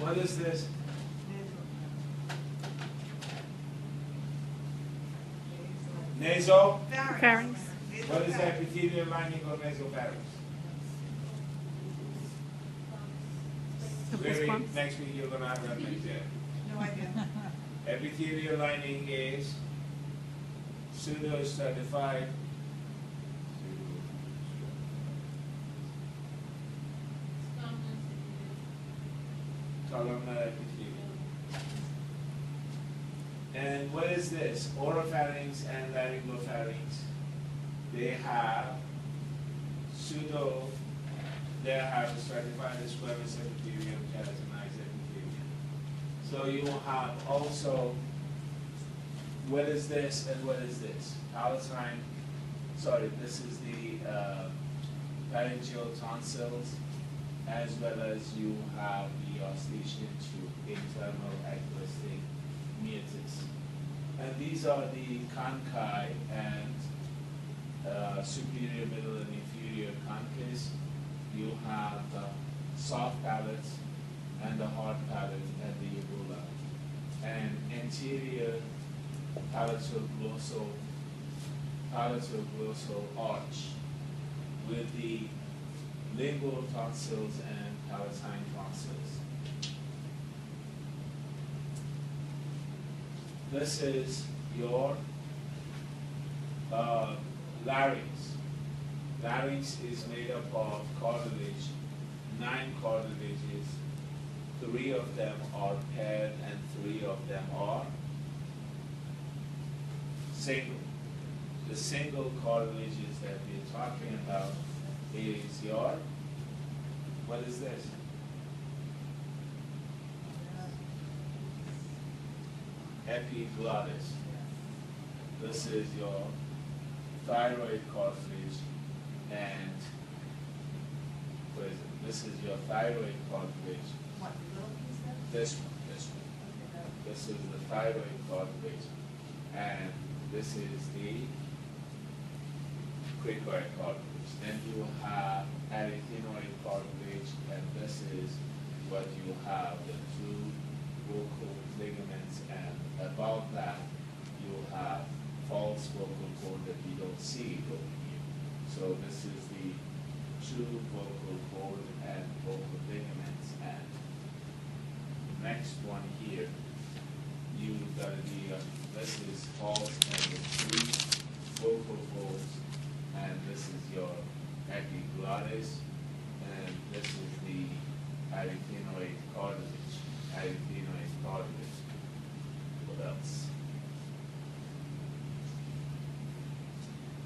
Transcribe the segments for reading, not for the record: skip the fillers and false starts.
What is this? Nasal? Pharynx. What is the epithelial lining of nasopharynx? Very, next week you're gonna have that next year. No idea. Epithelial lining is pseudostratified columnar epithelium. And what is this? Oropharynx and laryngopharynx. They have stratified squamous epithelium, keratinized epithelium. So you will have also, what is this and what is this? Palatine, sorry, this is the pharyngeal tonsils, as well as you have the oscillation to internal acoustic meatus. And these are the conchi and superior, middle, and inferior conches. You have the soft palate and the hard palate and the uvula. And anterior palatoglossal arch with the lingual tonsils and palatine tonsils. This is your larynx. Larynx is made up of cartilage, 9 cartilages. 3 of them are paired and 3 of them are single. The single cartilages that we're talking about is your, what is this? Epiglottis. This is your thyroid cartilage, and what is it? This is your thyroid cartilage. What, the little piece there? This one. This is the thyroid cartilage, and this is the cricoid cartilage. Then you have arytenoid cartilage, and this is what you have, the 2 vocal ligaments, and above that you have false vocal cord that you don't see over here. So this is the 2 vocal cord and vocal ligaments, and the next one here, you've got the, this is false and the 3 vocal folds, and this is your epiglottis, and this is the arytenoid cartilage. What else?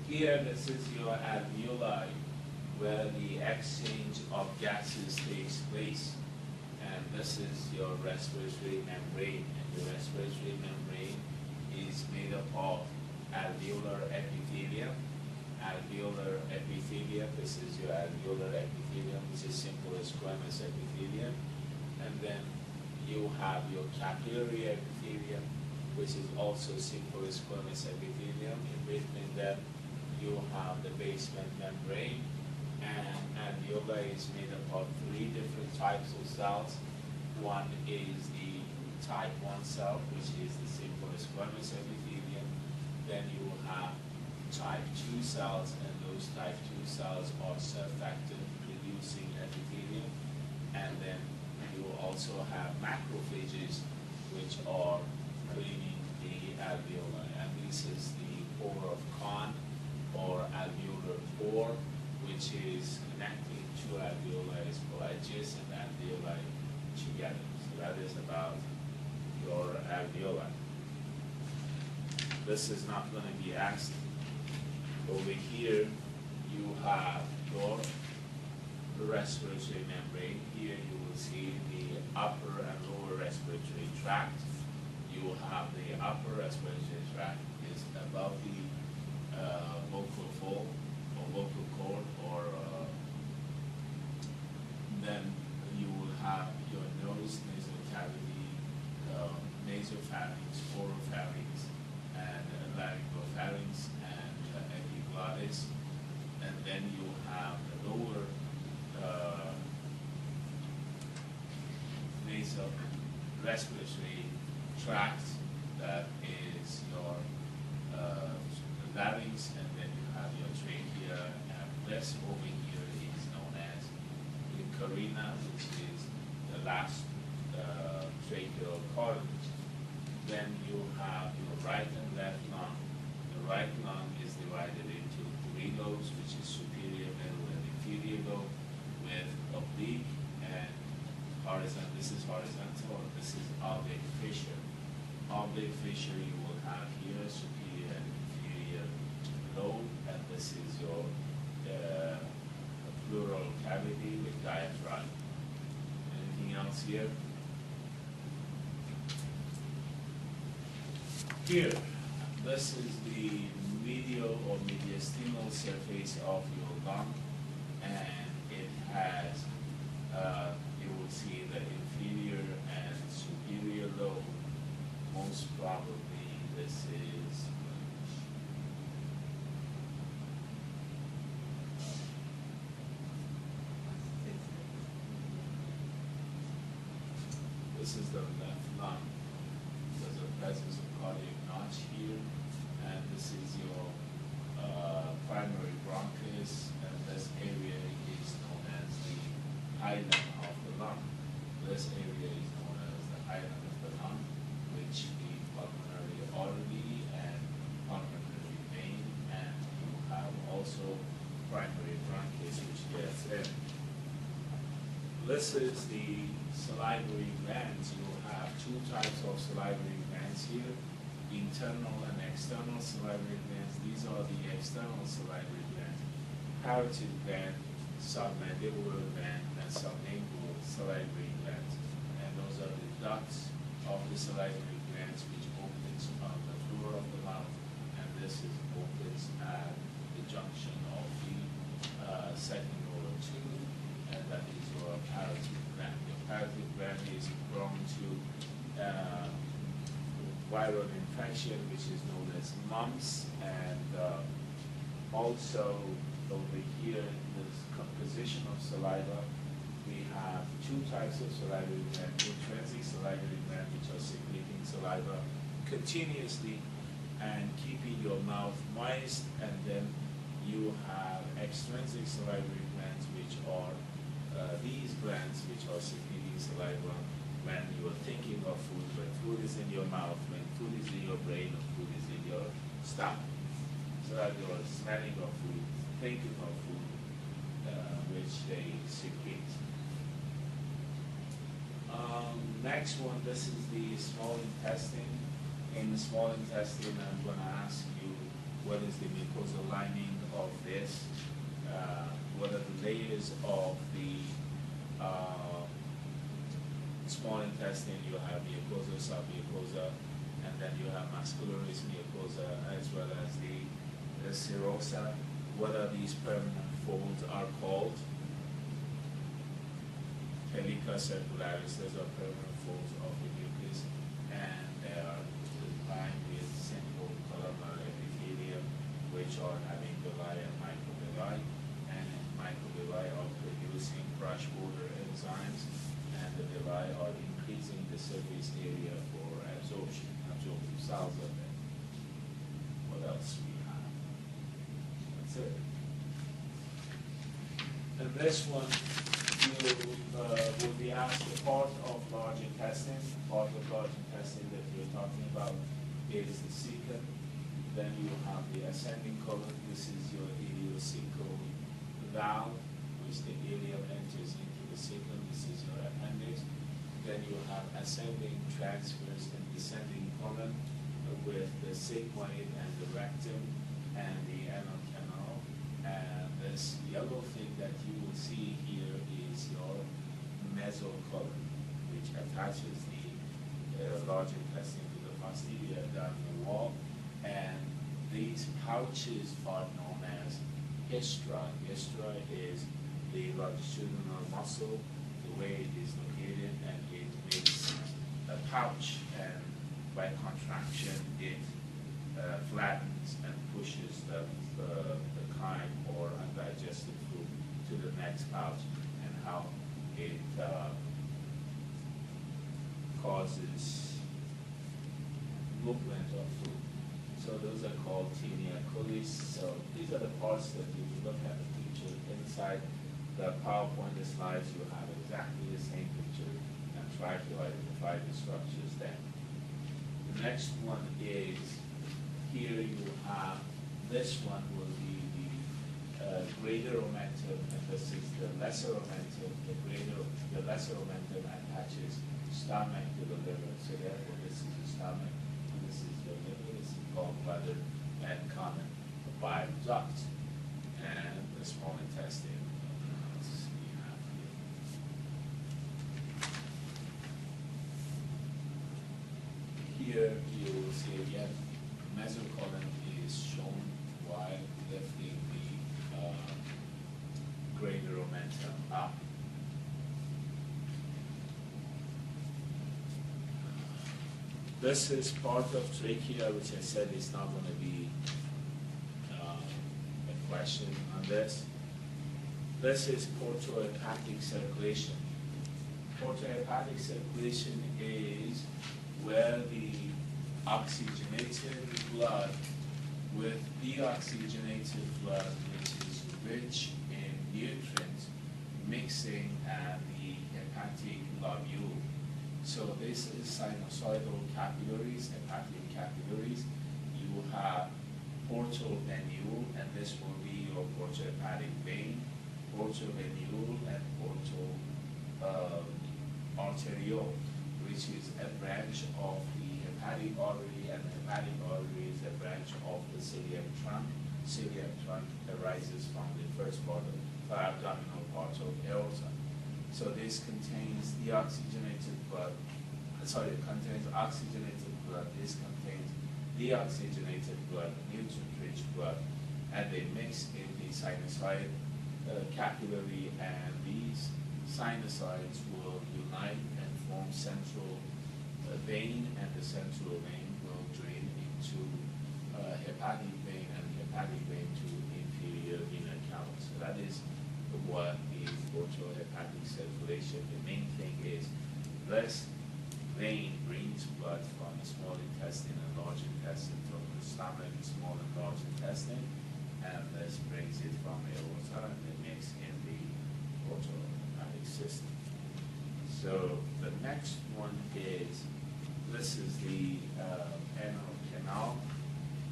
Here, this is your alveoli, where the exchange of gases takes place. And this is your respiratory membrane. And the respiratory membrane is made up of alveolar epithelium. This is your alveolar epithelium, which is simple squamous epithelium. And then you have your capillary epithelium, which is also simple squamous epithelium. In between them, you have the basement membrane, and alveoli is made up of 3 different types of cells. One is the type 1 cell, which is the simple squamous epithelium. Then you have type 2 cells, and those type 2 cells are surfactant producing epithelium. And then you also have macrophages, which are cleaning the alveoli. And this is the pore of Kohn, or alveolar pore, which is connecting 2 alveoli or adjacent alveoli together. So that is about your alveoli. This is not going to be asked. Over here, you have your respiratory membrane. Here you will see the upper and lower respiratory tract. You have the upper respiratory tract is above the vocal fold or vocal cord, or then you will have your nose, nasal cavity, nasopharynx, oropharynx, and laryngopharynx, and epiglottis, and then you have the lower nasal respiratory tract, that is your larynx, and then you have your trachea, and this over here is known as the carina, which is the last tracheal cartilage. Then you have your right and left lung. The right lung is divided into three lobes, which is superior, middle, and inferior lobe, with oblique and horizontal. This is horizontal, and this is oblique fissure. Oblique fissure you will have here, superior and inferior lobe, and this is your pleural cavity with diaphragm. Anything else here? Here, this is the medial or mediastinal surface of your lung, and it has, you will see the inferior and superior lobe. Most probably this is the left lung. There's a presence of cardiac notch here, and this is your primary bronchus, and this area is known as the hilum of the lung. This area is known as the hilum of the lung, which the pulmonary artery and pulmonary vein, and you have also primary bronchus, which gets in. This is the salivary glands. You have two types of salivary glands here, internal and external salivary glands. These are the external salivary glands. Parotid gland, submandibular gland, and sublingual salivary glands. And those are the ducts of the salivary glands, which opens on the floor of the mouth, and this is opens at the junction of the second molar tooth, and that is your parotid gland. Your parotid gland is prone to viral infection, which is known as mumps, and also over here in this composition of saliva, we have two types of salivary gland: intrinsic salivary gland, which are secreting saliva continuously and keeping your mouth moist, and then you have extrinsic salivary glands, which are these glands which are secreting saliva when you are thinking of food, when food is in your mouth, when food is in your brain, or food is in your stomach. So that you are smelling of food, thinking of food, which they secrete. Next one, this is the small intestine. In the small intestine, I'm going to ask you what is the mucosal lining of this, what are the layers of the small intestine. You have mucosa, submucosa, and then you have muscularis mucosa, as well as the serosa. What are these permanent folds are called? Pelica circularis. Those are permanent folds of the mucus, and they are lined with simple columnar epithelium, which are having villi and microvilli, and microvilli are producing brush border enzymes, and the villi are increasing the surface area for absorptive cells of it. What else we have? That's it. And this one, you will be asked the part of large intestine. Part of large intestine that you're talking about is the cecum. Then you have the ascending colon. This is your ileocecal valve, which the ileum enters into the cecum. This is your appendix. Then you have ascending, transverse, and descending colon with the sigmoid and the rectum and the anal canal. And this yellow thing that you will see here is your mesocolon, which attaches the large intestine to the posterior abdominal wall. And these pouches are known as hystroi. Hystroi is the longitudinal muscle, the way it is located, and it makes a pouch, and by contraction it flattens and pushes the chyme or undigested food to the next pouch, and how it causes movement of food. So those are called tinea coli. So these are the parts that if you look at the picture inside the PowerPoint slides, you have exactly the same picture and try to identify the structures there. The next one is, here you have, this one will be the greater omentum, and this is the lesser omentum. The lesser omentum attaches stomach to the liver. So therefore this is the stomach, and this is the liver, this is gallbladder, and common bile duct, and the small intestine. Here you will see again, mesocolon is shown while lifting the greater omentum up. This is part of trachea, which I said is not going to be a question on this. This is portohepatic circulation. Portohepatic circulation is where the oxygenated blood with deoxygenated blood, which is rich in nutrients, mixing at the hepatic lobule. So this is sinusoidal capillaries, hepatic capillaries. You have portal venule, and this will be your portohepatic vein, portal venule, and portal arteriole, which is a branch of the hepatic artery, and the hepatic artery is a branch of the celiac trunk. Celiac trunk arises from the first part of the abdominal part of aorta. So this contains deoxygenated blood, it contains oxygenated blood, this contains deoxygenated blood, nutrient-rich blood, and they mix in the sinusoid capillary, and these sinusoids will unite and form central vein, and the central vein will drain into hepatic vein, and hepatic vein to inferior vena cava. So that is what is portohepatic circulation. The main thing is this vein brings blood from the small intestine and large intestine to the stomach, small and large intestine, and this brings it from aorta and it mix in the portohepatic system. So the next one is, this is the anal canal,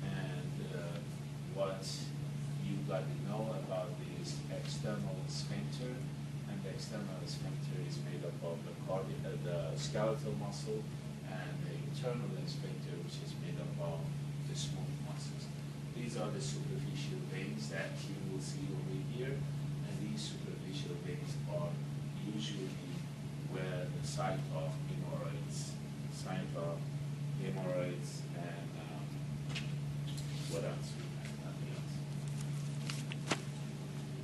and what you got to know about this external sphincter, and the external sphincter is made up of the skeletal muscle, and the internal sphincter, which is made up of the smooth muscles. These are the superficial veins that you will see over here, and these superficial veins are usually where the site of hemorrhoids, and what else? Nothing else.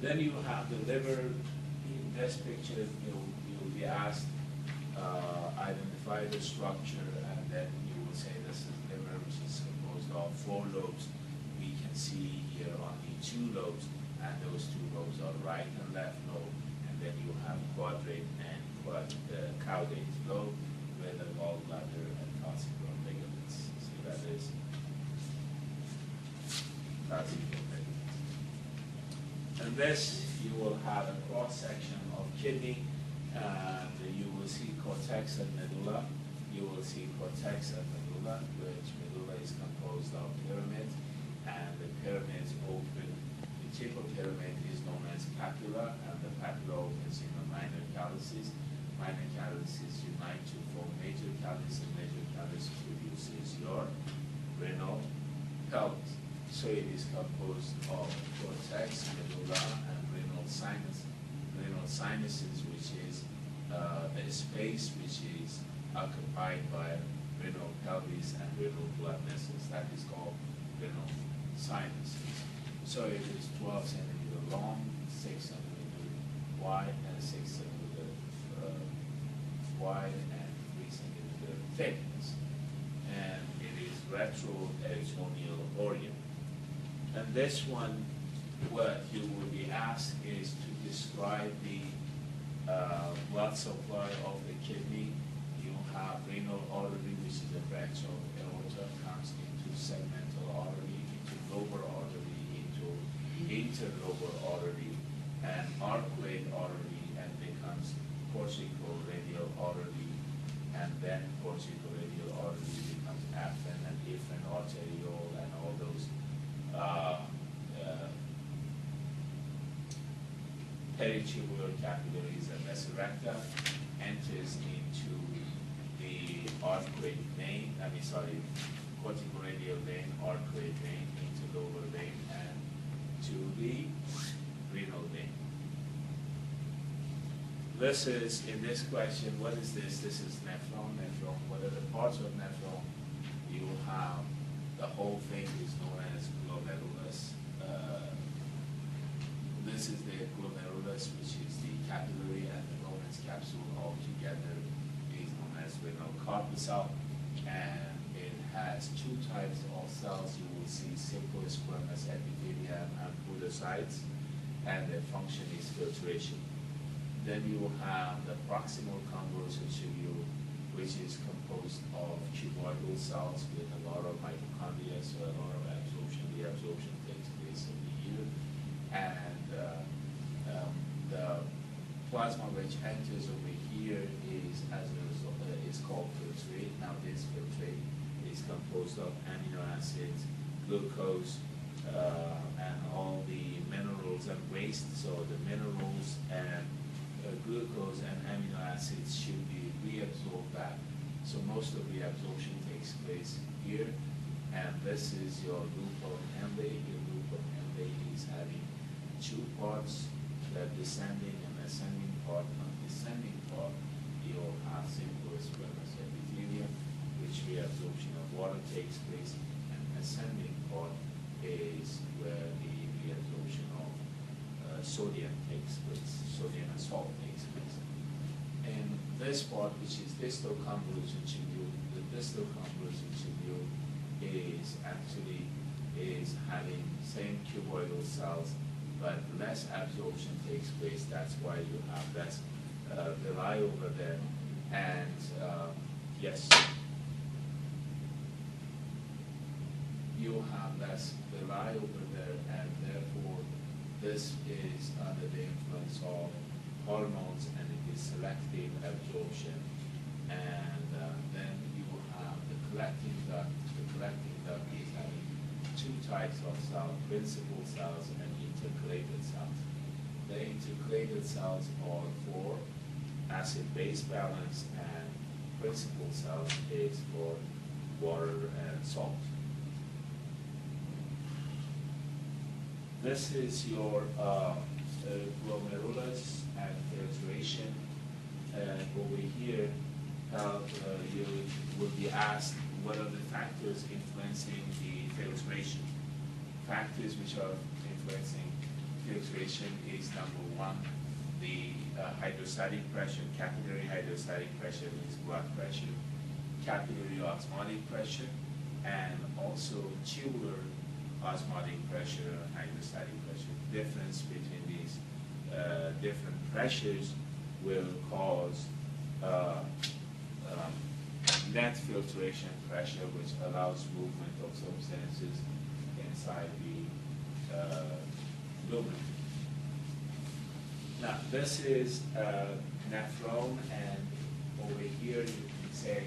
Then you have the liver. In this picture, you'll be asked, identify the structure, and then you will say this is liver, which is composed of 4 lobes. We can see here only 2 lobes, and those 2 lobes are right and left lobe, and then you have quadrate and caudate lobe with the gallbladder and calcium ligaments. So that is calcium ligaments. And this, you will have a cross section of kidney, and you will see cortex and medulla. You will see cortex and medulla, which medulla is composed of pyramid, and the pyramids open. The tip of pyramid is known as papilla, and the papilla opens in the minor calyces. Minor calyces unite to form major callus, and major callus produces your renal pelvis. So it is composed of cortex, medulla, and renal sinus. Renal sinuses, which is a space which is occupied by renal pelvis and renal blood vessels. That is called renal sinuses. So it is 12 centimeter long, 6 centimeter wide, and 6 centimeter wide, and 3 centimeter thickness. And it is retroperitoneal organ. And this one, what you will be asked is to describe the blood supply of the kidney. You have renal branch of aorta, comes into segmental artery, into lobar artery, into interlobar artery, and arcuate artery, and becomes corsicoradial artery, and then corsicoradial artery becomes afferent and efferent arteriole, and all those peritubular capillaries, and vasa recta enters into the arcuate vein, corticoradial vein, arcuate vein, into lobar vein, and to the renal vein. This is, in this question, what is this? This is nephron. What are the parts of nephron? You have, the whole thing is known as glomerulus. This is the glomerulus, which is the capillary and the Bowman's capsule all together, is known as renal corpuscle, and it has two types of cells. You will see simple squamous epithelium and podocytes, and their function is filtration. Then you will have the proximal convoluted tubule, which is composed of cuboidal cells with a lot of mitochondria, so a lot of absorption. The absorption takes place in the ear, and the plasma which enters over here is, as a result, is called filtrate. Now this filtrate is composed of amino acids, glucose, and all the minerals and waste. So the minerals and glucose and amino acids should be reabsorbed back. So most of the absorption takes place here, and this is your loop of Henle. Your loop of Henle is having two parts, the descending and ascending part. On the descending part, you'll have simple squamous epithelium, which reabsorption of water takes place, and ascending part is where the reabsorption of sodium takes place, sodium and salt takes place. And this part, which is distal convoluted tubule, the distal convoluted tubule is actually having same cuboidal cells, but less absorption takes place. That's why you have less villi over there. And yes, you have less villi over there, and therefore this is under the influence of hormones, and it is selective absorption. And then you have the collecting duct. The collecting duct is having two types of cells, principal cells and intercalated cells. The intercalated cells are for acid-base balance, and principal cells is for water and salt. This is your glomerulus and filtration. Over here, you will be asked what are the factors influencing the filtration. Factors which are influencing filtration is number one, the hydrostatic pressure. Capillary hydrostatic pressure means blood pressure. Capillary osmotic pressure, and also tubular osmotic pressure and hydrostatic pressure. Difference between these different pressures will cause net filtration pressure, which allows movement of substances inside the lumen. Now, this is nephron, and over here you can say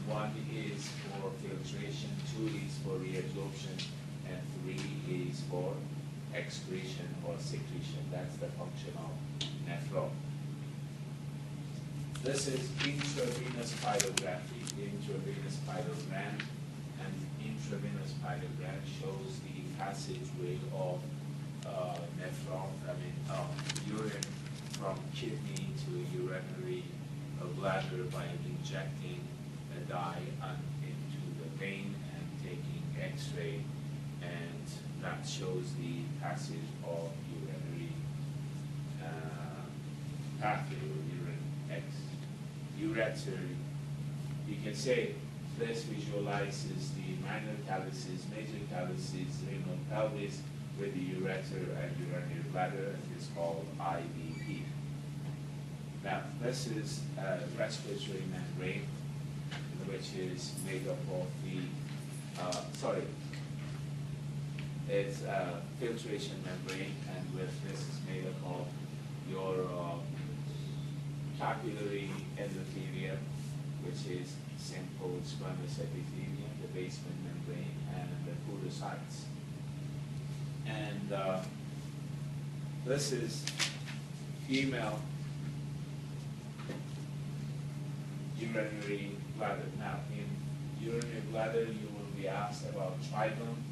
one is for filtration, two is for reabsorption, and three is for excretion or secretion. That's the function of nephron. This is intravenous pyrography. Intravenous pyelogram, and intravenous pyelogram shows the passageway of urine from kidney to urinary bladder by injecting a dye into the vein and taking X-ray, and that shows the passage of urinary pathway or ureter. You can say this visualizes the minor calyces, major calyces, renal pelvis with the ureter and urinary bladder, and it's called IVP. Now, this is respiratory membrane, which is made up of the, it's a filtration membrane, and with this is made up of your capillary endothelium, which is simple squamous epithelium, the basement membrane, and the podocytes. And this is female urinary bladder. Now, in urinary bladder, you will be asked about trigone.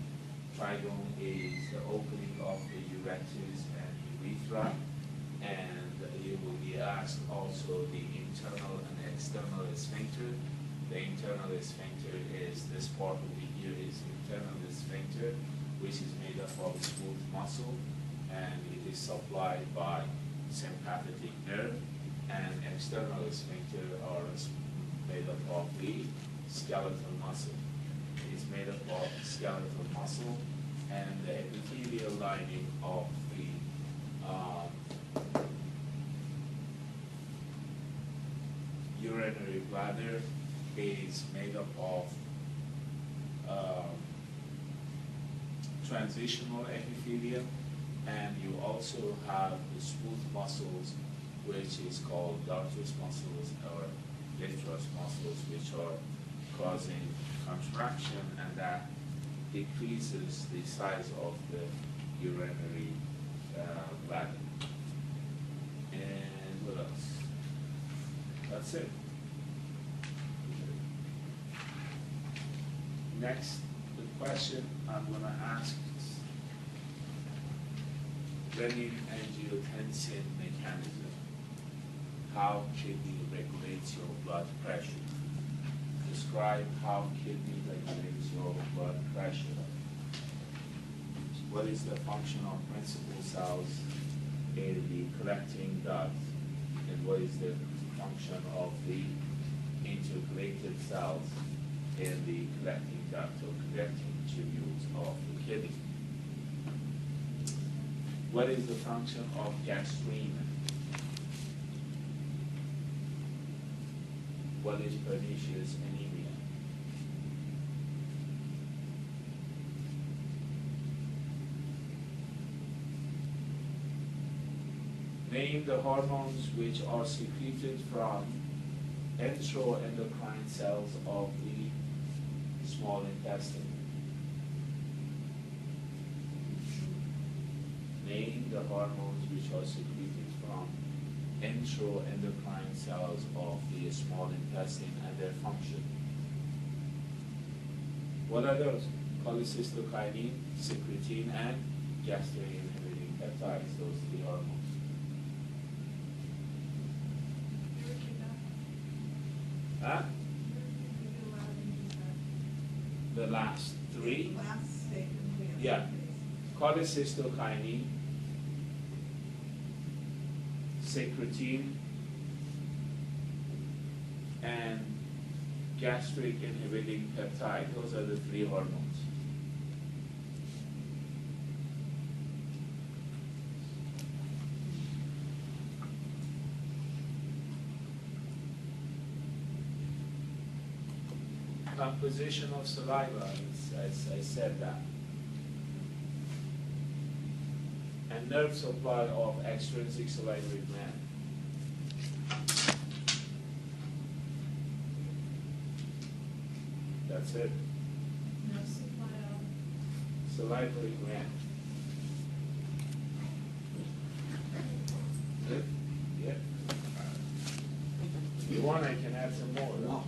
Trigone is the opening of the ureters and urethra, and you will be asked also the internal and external sphincter. The internal sphincter is this part over here is internal sphincter, which is made up of smooth muscle, and it is supplied by sympathetic nerve, and external sphincter are made up of the skeletal muscle. It is made up of skeletal muscle, and the epithelial lining of the urinary bladder is made up of transitional epithelium, and you also have the smooth muscles, which is called dartos muscles or lithros muscles, which are causing contraction, and that decreases the size of the urinary bladder. And what else? That's it. Next, the question I'm going to ask is renin-angiotensin mechanism. How kidney regulates your blood pressure. Describe how kidney regulates your blood pressure. What is the function of principal cells in the collecting duct, and what is the function of the intercalated cells in the collecting duct or collecting tubules of the kidney? What is the function of gastrin? What is pernicious anemia? Name the hormones which are secreted from enteroendocrine cells of the small intestine. Name the hormones which are secreted from enteroendocrine cells of the small intestine and their function. What are those? Cholecystokinin, secretin, and gastrin-inhibiting peptides, those three hormones. Huh? The last three? Last statement. Yeah. Cholecystokinin, secretin, and gastric inhibiting peptide. Those are the three hormones. Composition of saliva, I said that. And nerve supply of extrinsic salivary gland. That's it. No supply of. Salivary gland. Good? Yeah. If you want, I can add some more. No.